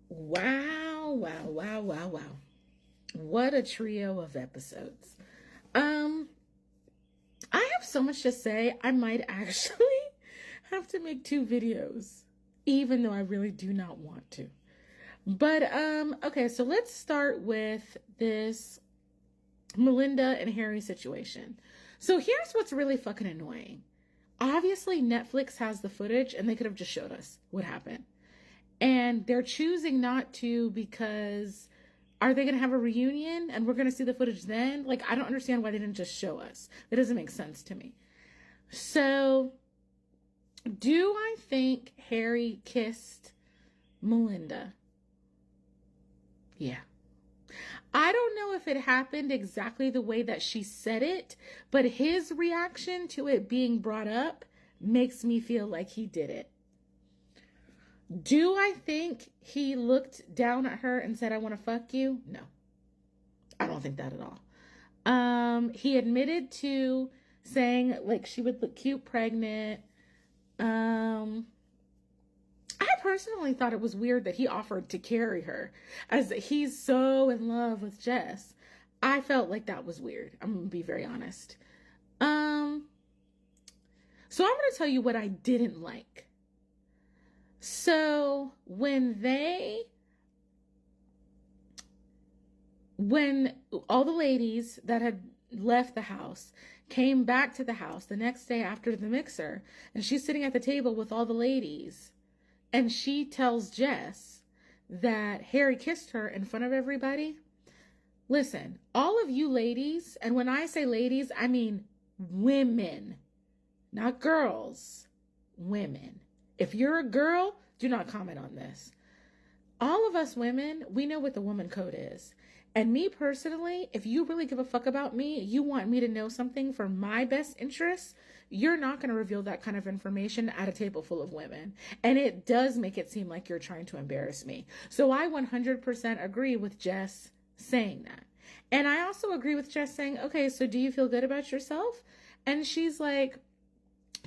Wow, wow, wow, wow, wow. What a trio of episodes. I have so much to say. I might actually have to make 2 videos, even though I really do not want to. But okay, so let's start with this Melinda and Harry situation. So here's what's really fucking annoying. Obviously, Netflix has the footage and they could have just showed us what happened. And they're choosing not to because are they going to have a reunion and we're going to see the footage then? Like, I don't understand why they didn't just show us. That doesn't make sense to me. So, do I think Harry kissed Melinda? Yeah. I don't know if it happened exactly the way that she said it, but his reaction to it being brought up makes me feel like he did it. Do I think he looked down at her and said, I want to fuck you? No. I don't think that at all. He admitted to saying like she would look cute pregnant. I personally thought it was weird that he offered to carry her as he's so in love with Jess. I felt like that was weird. I'm going to be very honest. So I'm going to tell you what I didn't like. So when all the ladies that had left the house came back to the house the next day after the mixer, and she's sitting at the table with all the ladies, and she tells Jess that Harry kissed her in front of everybody. Listen, all of you ladies, and when I say ladies, I mean women, not girls, women. If you're a girl, do not comment on this. All of us women, we know what the woman code is. And me personally, if you really give a fuck about me, you want me to know something for my best interests, you're not going to reveal that kind of information at a table full of women. And it does make it seem like you're trying to embarrass me. So I 100% agree with Jess saying that. And I also agree with Jess saying, okay, so do you feel good about yourself? And she's like,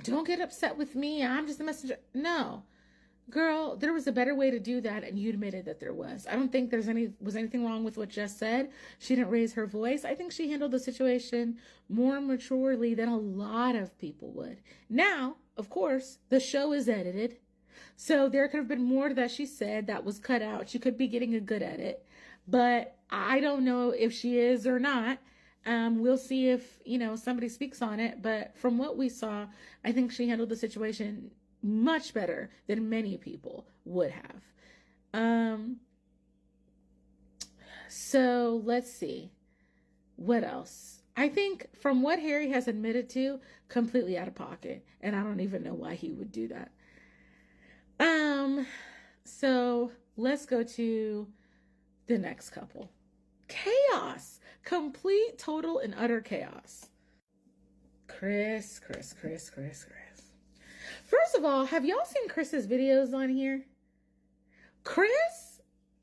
don't get upset with me. I'm just a messenger. No, girl, there was a better way to do that. And you admitted that there was. I don't think was anything wrong with what Jess said. She didn't raise her voice. I think she handled the situation more maturely than a lot of people would. Now, of course, the show is edited. So there could have been more that she said that was cut out. She could be getting a good edit, but I don't know if she is or not. We'll see if, somebody speaks on it. But from what we saw, I think she handled the situation much better than many people would have. So let's see. What else? I think from what Harry has admitted to, completely out of pocket. And I don't even know why he would do that. So let's go to the next couple. Chaos. Complete, total, and utter chaos. Chris. First of all, have y'all seen Chris's videos on here? Chris,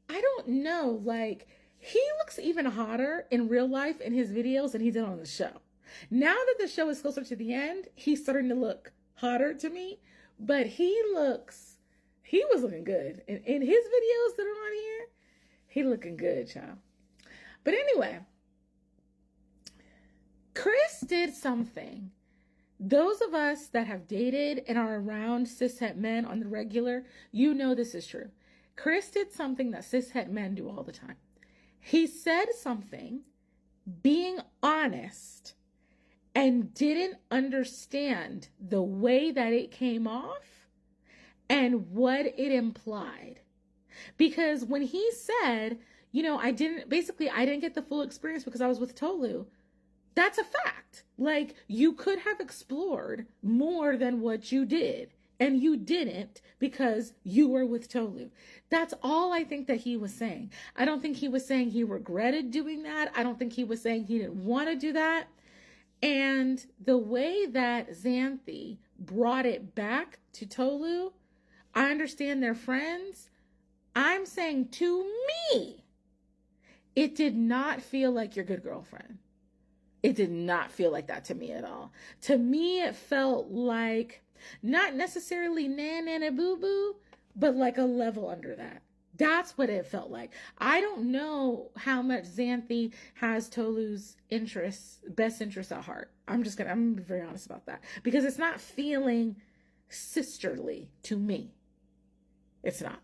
I don't know, like, he looks even hotter in real life in his videos than he did on the show. Now that the show is closer to the end, he's starting to look hotter to me, but he was looking good. In his videos that are on here, he looking good, child. But anyway, Chris did something. Those of us that have dated and are around cishet men on the regular, you know this is true. Chris did something that cishet men do all the time. He said something, being honest, and didn't understand the way that it came off and what it implied. Because when he said, I didn't get the full experience because I was with Tolu. That's a fact. Like, you could have explored more than what you did, and you didn't because you were with Tolu. That's all I think that he was saying. I don't think he was saying he regretted doing that. I don't think he was saying he didn't want to do that. And the way that Xanthi brought it back to Tolu, I understand they're friends. I'm saying to me, it did not feel like your good girlfriend. It did not feel like that to me at all. To me, it felt like not necessarily na boo boo, but like a level under that. That's what it felt like. I don't know how much Xanthi has Tolu's best interests at heart. I'm gonna be very honest about that, because it's not feeling sisterly to me. It's not.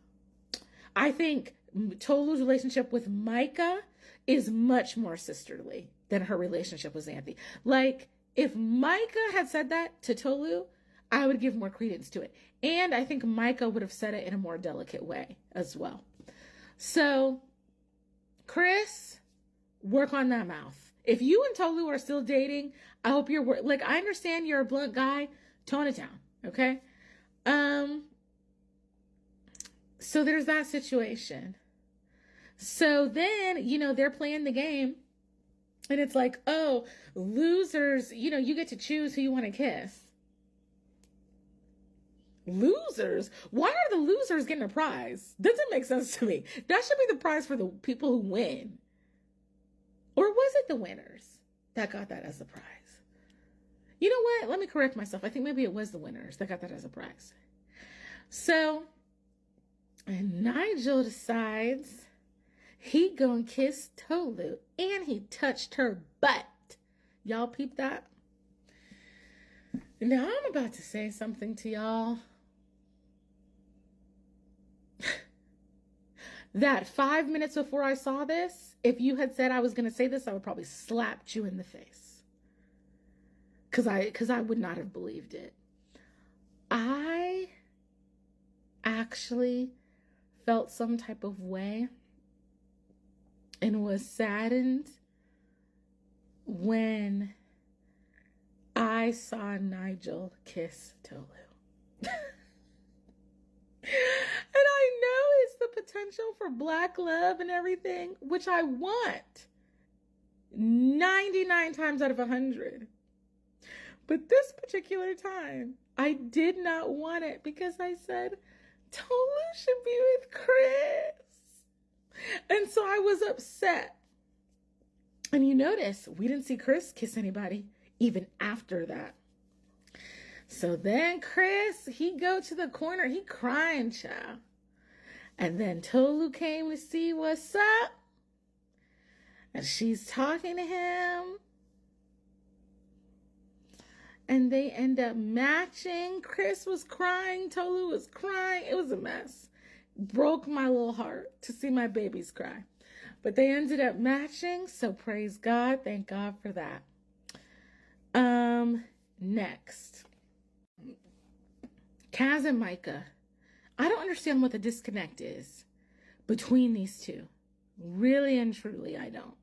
I think Tolu's relationship with Micah is much more sisterly than her relationship with Xanthi. Like, if Micah had said that to Tolu, I would give more credence to it. And I think Micah would have said it in a more delicate way as well. So, Chris, work on that mouth. If you and Tolu are still dating, I hope you're, like, I understand you're a blunt guy. Tone it down, okay? So there's that situation. So then, you know, they're playing the game. And it's like, oh, losers, you know, you get to choose who you want to kiss. Losers? Why are the losers getting a prize? Doesn't make sense to me. That should be the prize for the people who win. Or was it the winners that got that as a prize? You know what? Let me correct myself. I think maybe it was the winners that got that as a prize. So, and Nigel decides he gonna kiss Tolu, and he touched her butt. Y'all peep that? Now I'm about to say something to y'all that 5 minutes before I saw this, if you had said I was gonna say this, I would probably slapped you in the face. Cause I would not have believed it. I actually felt some type of way and was saddened when I saw Nigel kiss Tolu. And I know it's the potential for black love and everything, which I want 99 times out of 100. But this particular time, I did not want it, because I said, Tolu should be with Chris. And so I was upset. And you notice, we didn't see Chris kiss anybody even after that. So then Chris, he go to the corner, he crying, child. And then Tolu came to see what's up. And she's talking to him. And they end up matching. Chris was crying. Tolu was crying. It was a mess. Broke my little heart to see my babies cry. But they ended up matching. So praise God. Thank God for that. Next. Kaz and Micah. I don't understand what the disconnect is between these two. Really and truly, I don't.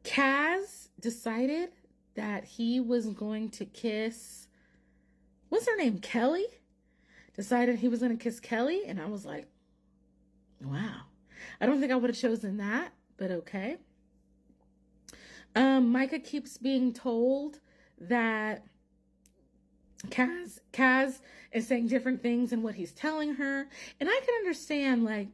Kaz decided that he was going to kiss, what's her name, Kelly? Decided he was going to kiss Kelly, and I was like, wow. I don't think I would have chosen that, but okay. Micah keeps being told that Kaz is saying different things than what he's telling her, and I can understand, like,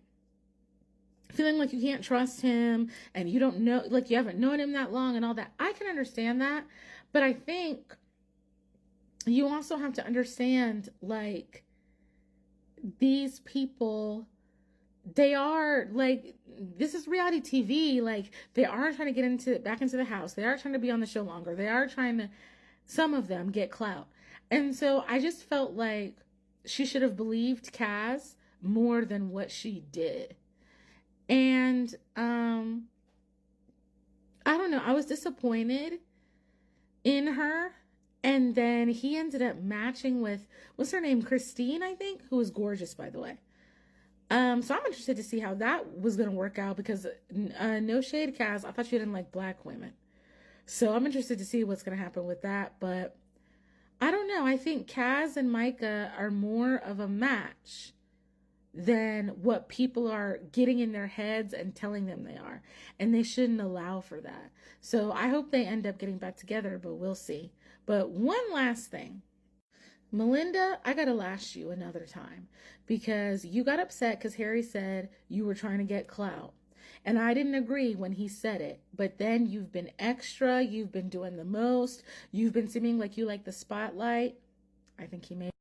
feeling like you can't trust him and you don't know, like you haven't known him that long and all that. I can understand that. But I think you also have to understand, like, these people, they are, like, this is reality TV. Like, they are trying to get back into the house. They are trying to be on the show longer. They are trying to, some of them, get clout. And so I just felt like she should have believed Kaz more than what she did. And, I don't know, I was disappointed in her. And then he ended up matching with, what's her name? Christine, I think, who was gorgeous, by the way. So I'm interested to see how that was going to work out, because, no shade, Kaz, I thought you didn't like black women. So I'm interested to see what's going to happen with that. But I don't know. I think Kaz and Micah are more of a match than what people are getting in their heads and telling them they are. And they shouldn't allow for that. So I hope they end up getting back together, but we'll see. But one last thing. Melinda, I got to lash you another time, because you got upset because Harry said you were trying to get clout. And I didn't agree when he said it. But then you've been extra. You've been doing the most. You've been seeming like you like the spotlight. I think he made